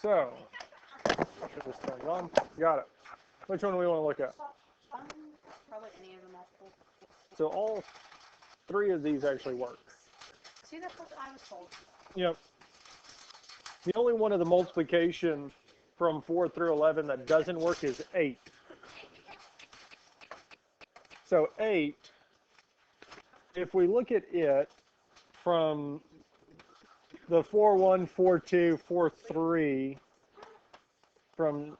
So, should this turn on? Got it. Which one do we want to look at? Probably any of the multiple. So all three of these actually work. See, that's what I was told. Yep. The only one of the multiplication from 4 through 11 that doesn't work is 8. So 8, if we look at it from the 4-1, 4-2, 4-3 from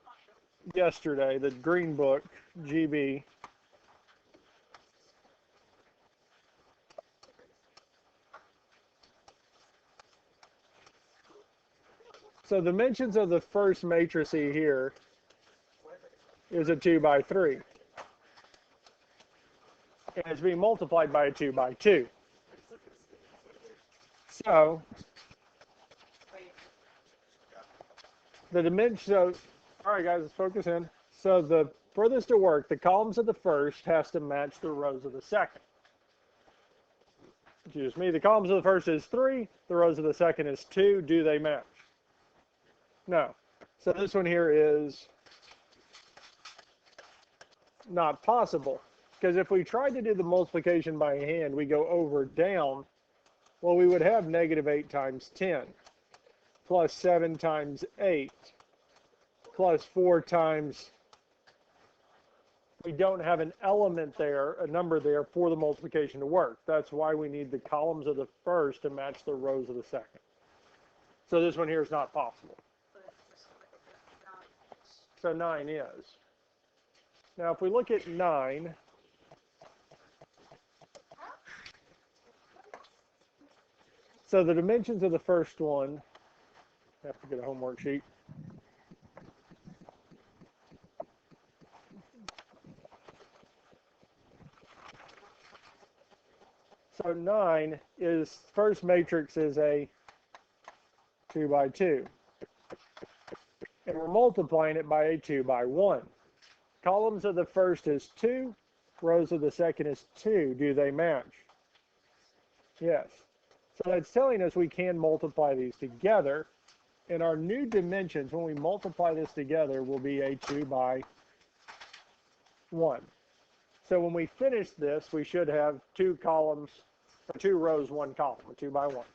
yesterday, the green book, GB, so the dimensions of the first matrix here is a 2 by 3. And it's being multiplied by a 2 by 2. So the dimension, so, all right guys, let's focus in. So the for this to work, the columns of the first has to match the rows of the second. Excuse me, the columns of the first is 3, the rows of the second is 2. Do they match? No. So this one here is not possible. Because if we tried to do the multiplication by hand, we go over down, well, we would have negative 8 times 10, plus 7 times 8, plus 4 times, we don't have an element there, a number there for the multiplication to work. That's why we need the columns of the first to match the rows of the second. So this one here is not possible. So 9 is. Now if we look at 9, so the dimensions of the first one, I have to get a homework sheet. So 9 is, first matrix is a 2 by 2. And we're multiplying it by a 2 by 1. Columns of the first is 2, rows of the second is 2. Do they match? Yes. So that's telling us we can multiply these together. And our new dimensions, when we multiply this together, will be a 2 by 1. So when we finish this, we should have 2 columns, or 2 rows, 1 column, a 2 by 1.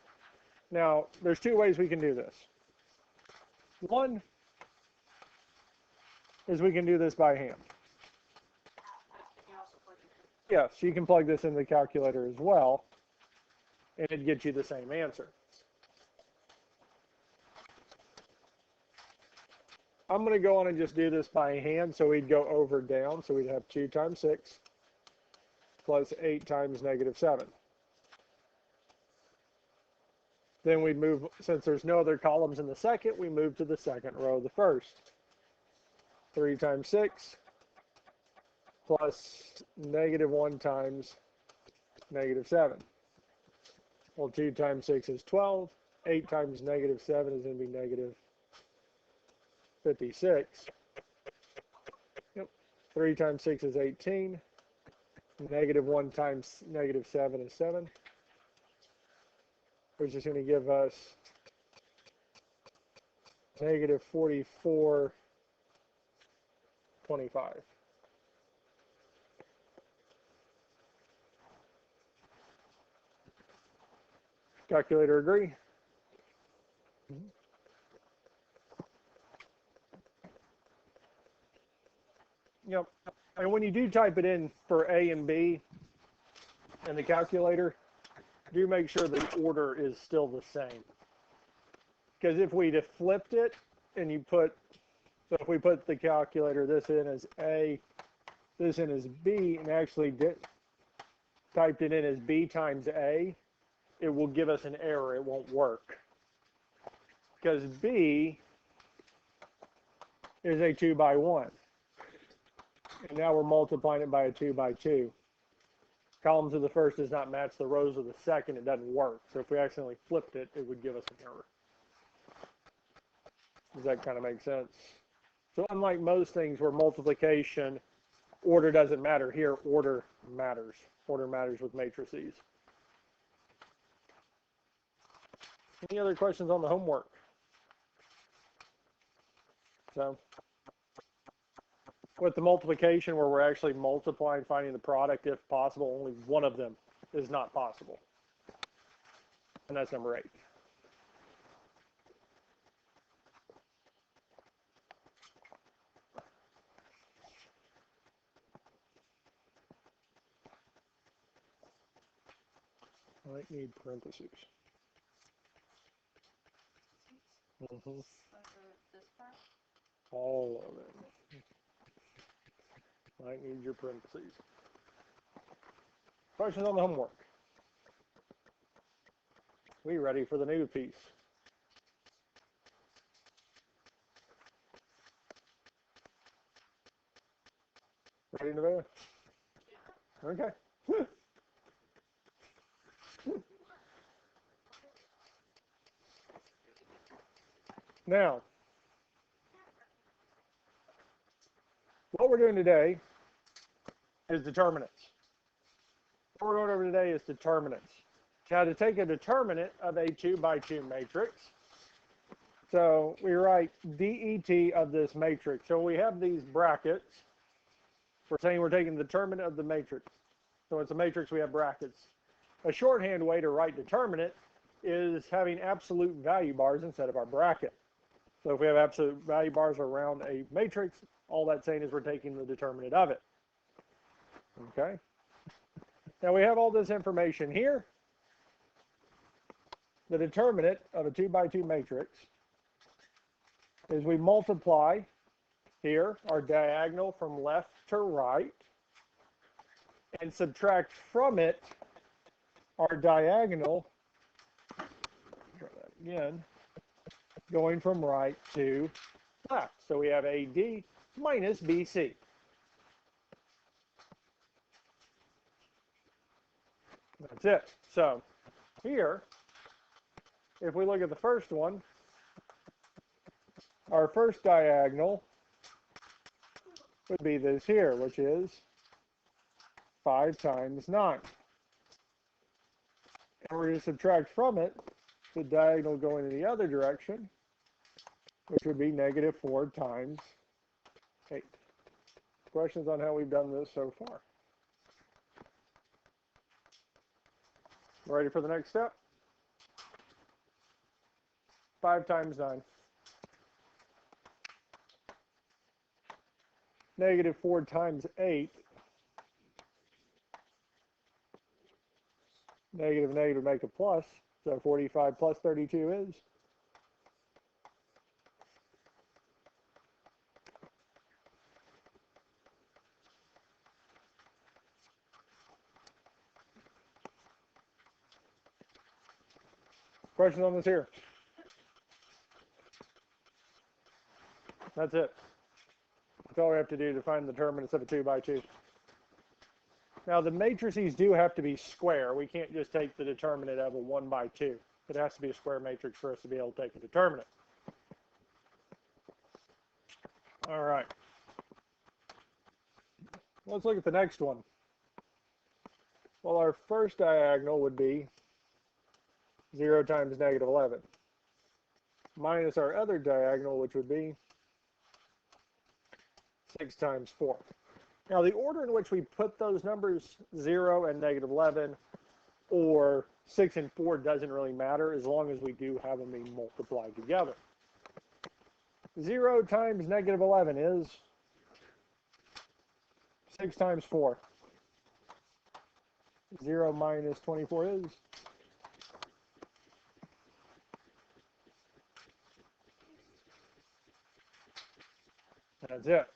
Now, there's 2 ways we can do this. One is we can do this by hand. Yes, you can plug this in the calculator as well, and it gets you the same answer. I'm going to go on and just do this by hand, so we'd go over down, so we'd have 2 times 6 plus 8 times negative 7. Then we'd move, since there's no other columns in the second, we move to the second row of the first. 3 times 6 plus negative 1 times negative 7. Well, 2 times 6 is 12. 8 times negative 7 is going to be negative 56. Yep. 3 times 6 is 18. Negative 1 times negative 7 is 7. Which is going to give us negative 44.25. Calculator agree? Yep. And when you do type it in for A and B in the calculator, do make sure the order is still the same. Because if we'd have flipped it and you put, so if we put the calculator this in as A, this in as B, and actually typed it in as B times A, it will give us an error. It won't work. Because B is a 2 by 1. And now we're multiplying it by a 2 by 2. Columns of the first does not match the rows of the second. It doesn't work. So if we accidentally flipped it, it would give us an error. Does that kind of make sense? So unlike most things where multiplication, order doesn't matter, here order matters. Order matters with matrices. Any other questions on the homework? So with the multiplication where we're actually multiplying, finding the product if possible, only one of them is not possible. And that's number 8. Might need parentheses. Over this part? All of it. Might need your parentheses. Questions on the homework? We ready for the new piece? Ready to go? Okay. Now, what we're doing today is determinants. What we're going over today is determinants. Now, to take a determinant of a 2 by 2 matrix, so we write det of this matrix. So we have these brackets. We're saying we're taking the determinant of the matrix. So it's a matrix, we have brackets. A shorthand way to write determinant is having absolute value bars instead of our bracket. So if we have absolute value bars around a matrix, all that's saying is we're taking the determinant of it. Okay? Now we have all this information here. The determinant of a 2 by 2 matrix is we multiply here our diagonal from left to right and subtract from it our diagonal, try that again, going from right to left. So we have AD minus BC. That's it. So here, if we look at the first one, our first diagonal would be this here, which is 5 times 9. And we're going to subtract from it the diagonal going in the other direction, which would be negative 4 times 8. Questions on how we've done this so far? Ready for the next step? 5 times 9. Negative 4 times 8. Negative, negative make a plus. So 45 plus 32 is? Questions on this here? That's it. That's all we have to do to find the determinants of a 2 by 2. Now the matrices do have to be square. We can't just take the determinant of a 1 by 2. It has to be a square matrix for us to be able to take a determinant. All right. Let's look at the next one. Well, our first diagonal would be 0 times negative 11 minus our other diagonal, which would be 6 times 4. Now, the order in which we put those numbers, 0 and negative 11, or 6 and 4, doesn't really matter as long as we do have them being multiplied together. 0 times negative 11 is 6 times 4. 0 minus 24 is? That's it.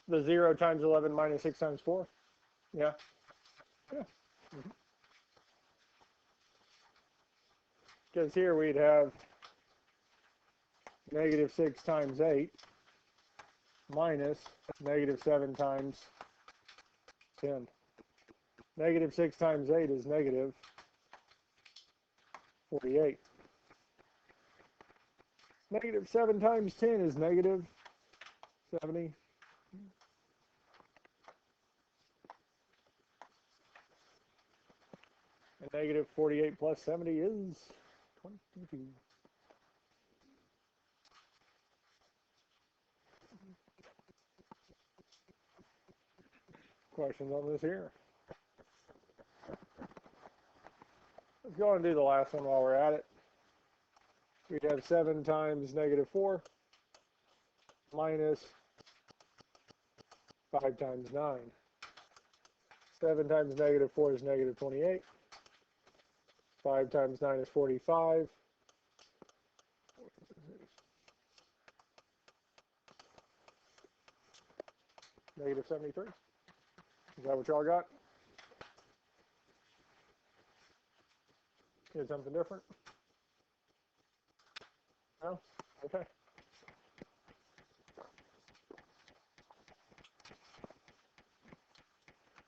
The 0 times 11 minus 6 times 4? Yeah? Yeah. Because here we'd have negative 6 times 8 minus negative 7 times 10. Negative 6 times 8 is negative 48. Negative 7 times 10 is negative 70. And negative 48 plus 70 is 22. Questions on this here? Let's go and do the last one while we're at it. We'd have 7 times negative 4 minus 5 times 9. 7 times negative 4 is negative 28. 5 times 9 is 45. Negative 73. Is that what y'all got? Get something different? No? Okay.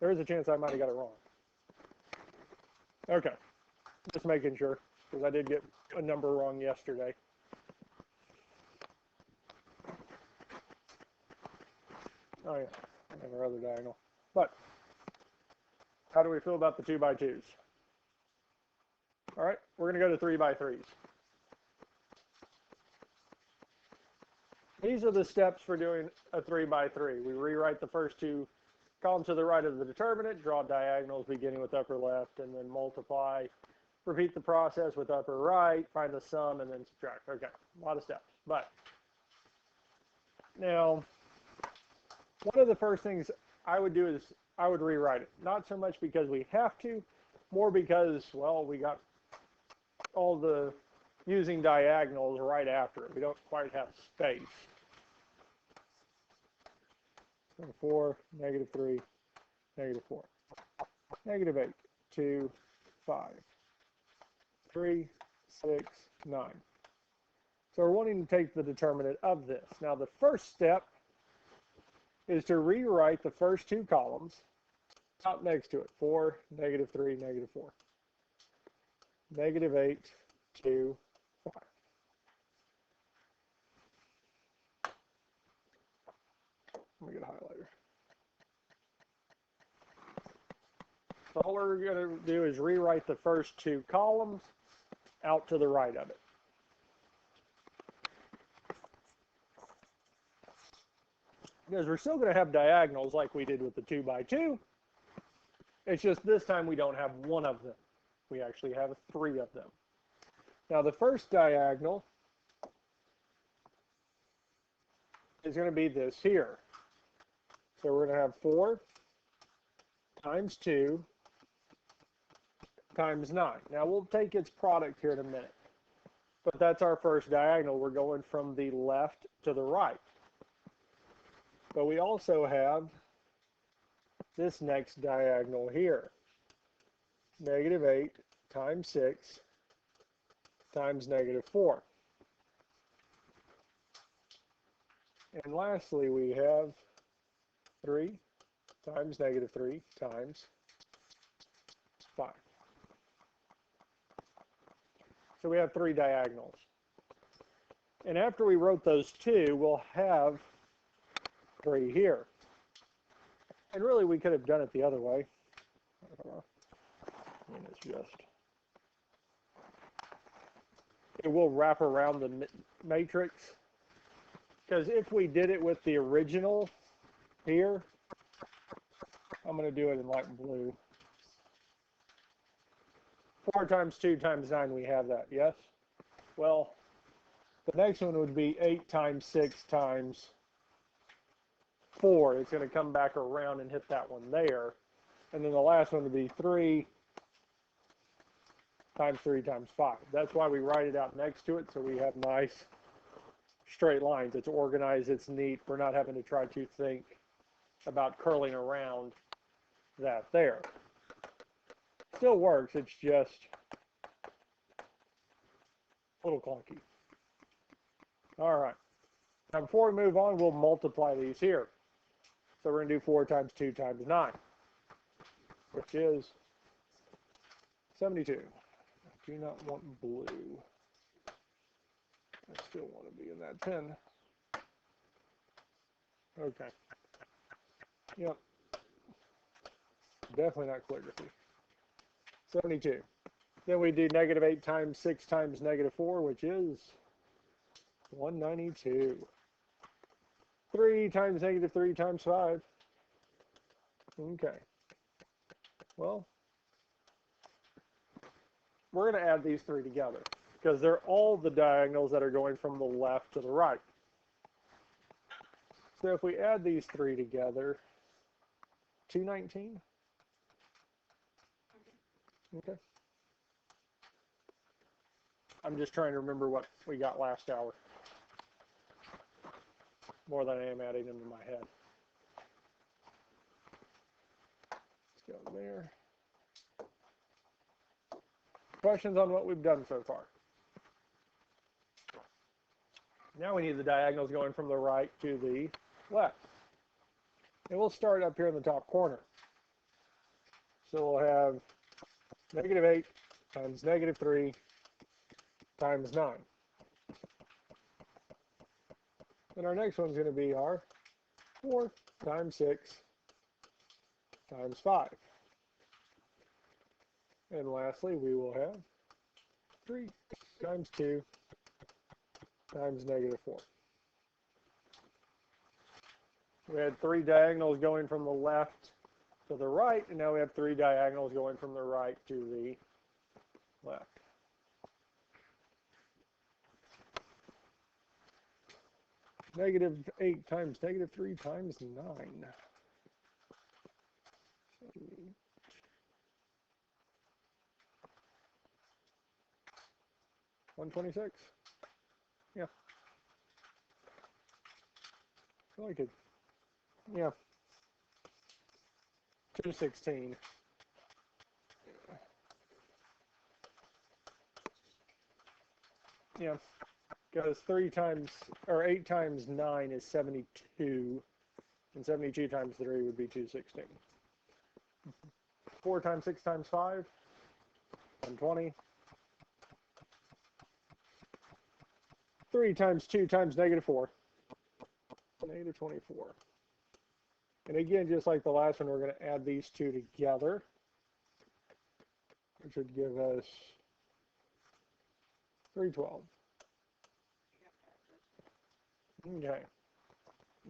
There is a chance I might have got it wrong. Okay. Just making sure, because I did get a number wrong yesterday. Oh yeah, and our other diagonal. But how do we feel about the 2 by 2s? All right, we're going to go to 3 by 3s. These are the steps for doing a 3 by 3. We rewrite the first 2 columns to the right of the determinant, draw diagonals beginning with upper left, and then multiply. Repeat the process with upper right, find the sum, and then subtract. Okay, a lot of steps. But now, one of the first things I would do is I would rewrite it. Not so much because we have to, more because, well, we got all the using diagonals right after it. We don't quite have space. 4, negative 3, negative 4. Negative 8, 2, 5, 3, 6, 9. So we're wanting to take the determinant of this. Now the first step is to rewrite the first 2 columns out next to it. 4, negative 3, negative 4. Negative 8, 2, 5. Let me get a highlighter. So all we're going to do is rewrite the first 2 columns out to the right of it. Because we're still going to have diagonals like we did with the 2 by 2. It's just this time we don't have one of them. We actually have 3 of them. Now the first diagonal is going to be this here. So we're going to have 4 times 2 times 9. Now we'll take its product here in a minute. But that's our first diagonal. We're going from the left to the right. But we also have this next diagonal here. Negative 8 times 6 times negative 4. And lastly, we have 3 times negative 3 times 5. So we have 3 diagonals. And after we wrote those 2, we'll have 3 here. And really, we could have done it the other way. And it's just, it will wrap around the matrix. Because if we did it with the original here, I'm going to do it in light blue. 4 times 2 times 9, we have that, yes? Well, the next one would be 8 times 6 times 4. It's going to come back around and hit that one there. And then the last one would be 3 times 3 times 5. That's why we write it out next to it, so we have nice straight lines. It's organized, it's neat. We're not having to try to think about curling around that there. Still works, it's just a little clunky. All right. Now before we move on, we'll multiply these here. So we're going to do 4 times 2 times 9, which is 72. I do not want blue. I still want to be in that 10. Okay. Yep. Definitely not calligraphy. 72. Then we do -8 times 6 times -4, which is 192. 3 times -3 times 5. Okay. Well, we're going to add these three together because they're all the diagonals that are going from the left to the right. So if we add these three together, 219. Okay. I'm just trying to remember what we got last hour. More than I am adding them in my head. Let's go there. Questions on what we've done so far? Now we need the diagonals going from the right to the left. And we'll start up here in the top corner. So we'll have -8 times -3 times 9. And our next one's going to be our 4 times 6 times 5. And lastly, we will have 3 times 2 times -4. We had 3 diagonals going from the left to the right, and now we have 3 diagonals going from the right to the left. -8 times -3 times 9. 126. Yeah. I like it. Yeah. 216. Yeah. Because 3 times, or 8 times 9 is 72. And 72 times 3 would be 216. 4 times 6 times 5, 120. 3 times 2 times -4, -24. And again, just like the last one, we're going to add these two together, which would give us 312. Okay,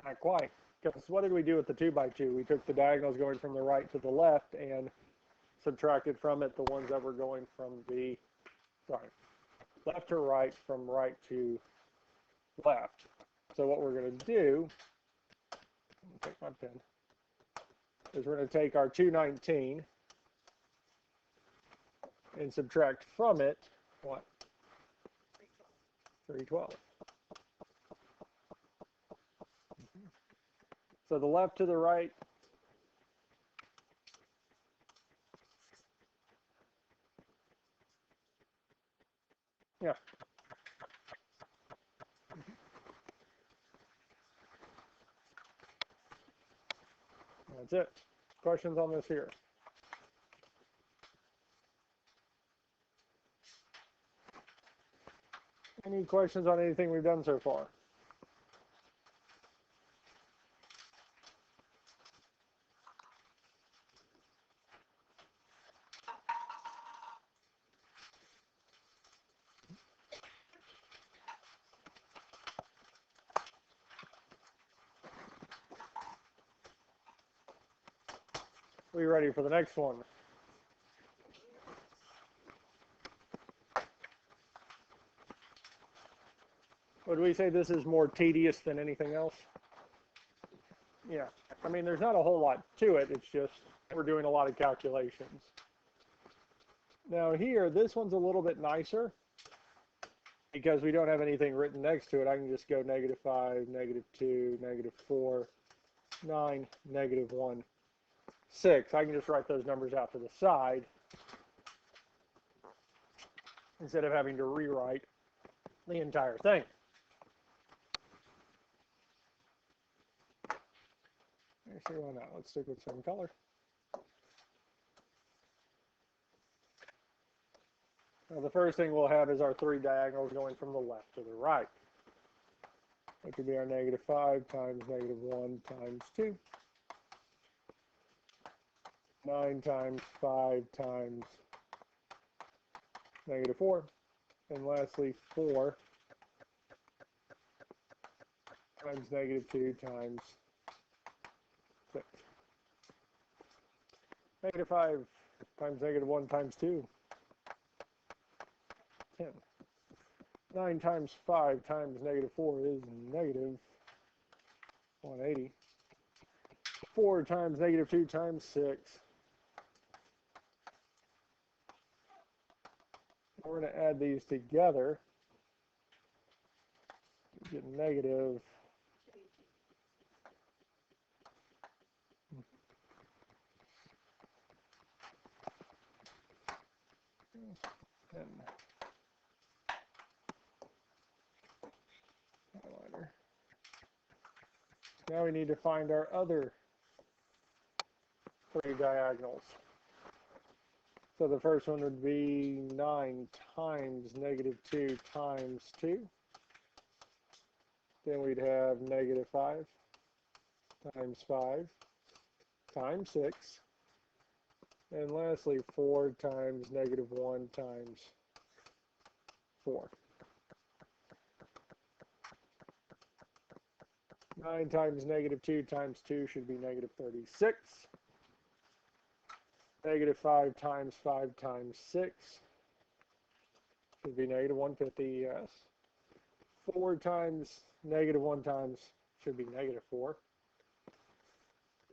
not quite. Because what did we do with the 2 by 2? We took the diagonals going from the right to the left and subtracted from it the ones that were going from the, left to right, from right to left. So what we're going to do, take my pen, is we're going to take our 219 and subtract from it what? 312. So the left to the right, yeah. That's it. Questions on this here? Any questions on anything we've done so far? We ready for the next one? Would we say this is more tedious than anything else? Yeah. I mean, there's not a whole lot to it. It's just we're doing a lot of calculations. Now here, this one's a little bit nicer because we don't have anything written next to it. I can just go -5, -2, -4, 9, -1, 6. I can just write those numbers out to the side instead of having to rewrite the entire thing. Actually, why not? Let's stick with some color. Now, the first thing we'll have is our 3 diagonals going from the left to the right. It could be our -5 times -1 times 2. 9 times 5 times negative 4. And lastly, 4 times negative 2 times 6. Negative 5 times negative 1 times 2, 10. 9 times 5 times negative 4 is negative 180. 4 times negative 2 times 6. We're going to add these together. Get negative 10. Highlighter. Now we need to find our other 3 diagonals. So the first one would be 9 times negative 2 times 2. Then we'd have negative 5 times 5 times 6. And lastly, 4 times negative 1 times 4. 9 times negative 2 times 2 should be negative 36. Negative 5 times 5 times 6 should be negative 150, yes. 4 times negative 1 times should be negative 4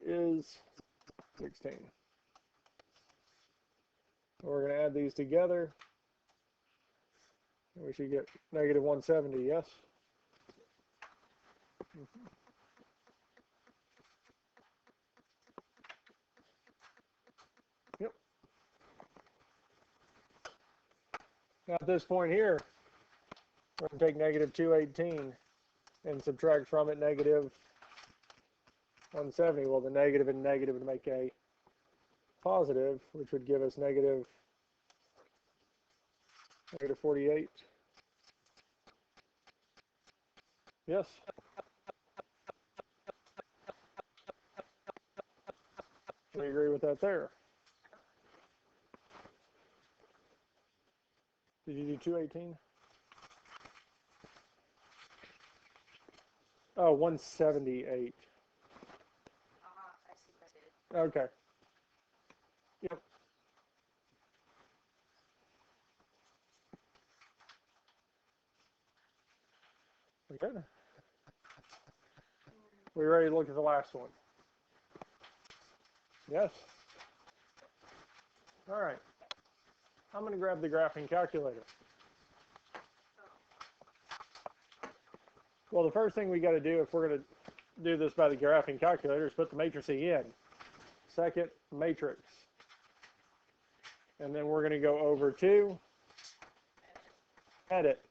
is 16. We're going to add these together. We should get negative 170, yes? Yep. Now at this point here, we're going to take negative 218 and subtract from it negative 170. Well, the negative and negative would make a positive, which would give us negative 48. Yes. We agree with that there. Did you do 218? Oh, 178. I see what I did. Okay. Yep. Okay. We ready to look at the last one? Yes. All right. I'm going to grab the graphing calculator. Well, the first thing we got to do if we're going to do this by the graphing calculator is put the matrix in. Second matrix. And then we're going to go over to edit.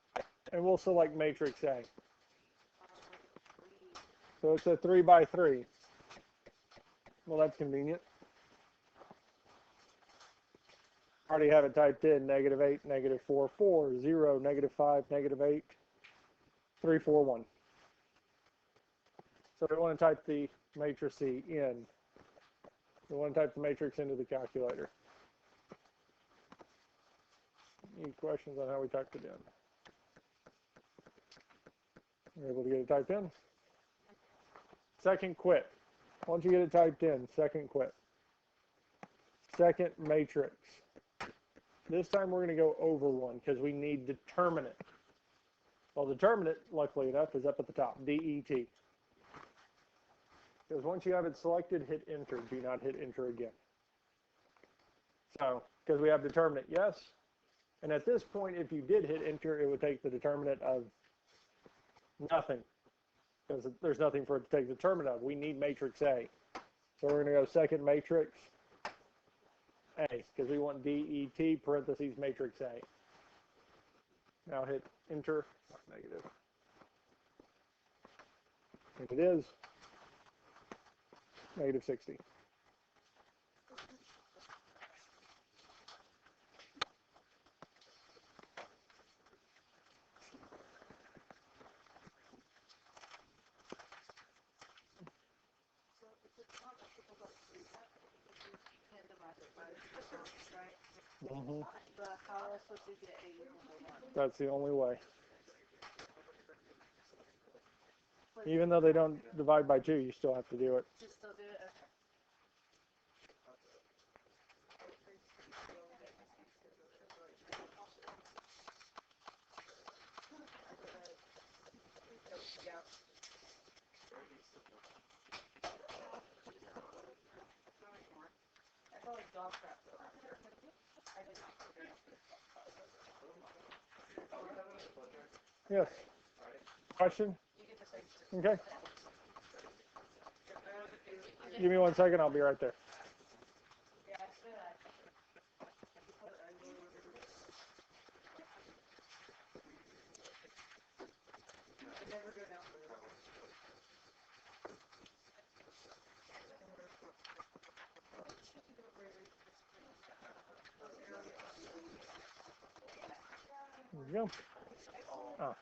And we'll select matrix A. So it's a 3 by 3. Well, that's convenient. I already have it typed in, negative 8, negative 4, 4, 0, negative 5, negative 8, 3, 4, 1. So we want to type the matrix in. We want to type the matrix into the calculator. Any questions on how we typed it in? You're able to get it typed in? Second quit. Once you get it typed in, second quit. Second matrix. This time we're going to go over one because we need determinant. Well, determinant, luckily enough, is up at the top, DET. Because once you have it selected, hit enter. Do not hit enter again. So, because we have determinant, yes. And at this point, if you did hit enter, it would take the determinant of nothing. Because there's nothing for it to take the determinant of. We need matrix A. So we're going to go second matrix A, because we want DET parentheses matrix A. Now hit enter, negative. And it is negative 60. Mm-hmm. But how else supposed to get a equal to 1. That's the only way. But Even though they don't divide by 2, you still have to do it. just still do it? Okay. Yeah. I felt like dog crap. I did not. Yes. Question? You get to say. Okay. Give me 1 second. I'll be right there. Yeah, I said that. I never go down for this. There you go. Ah.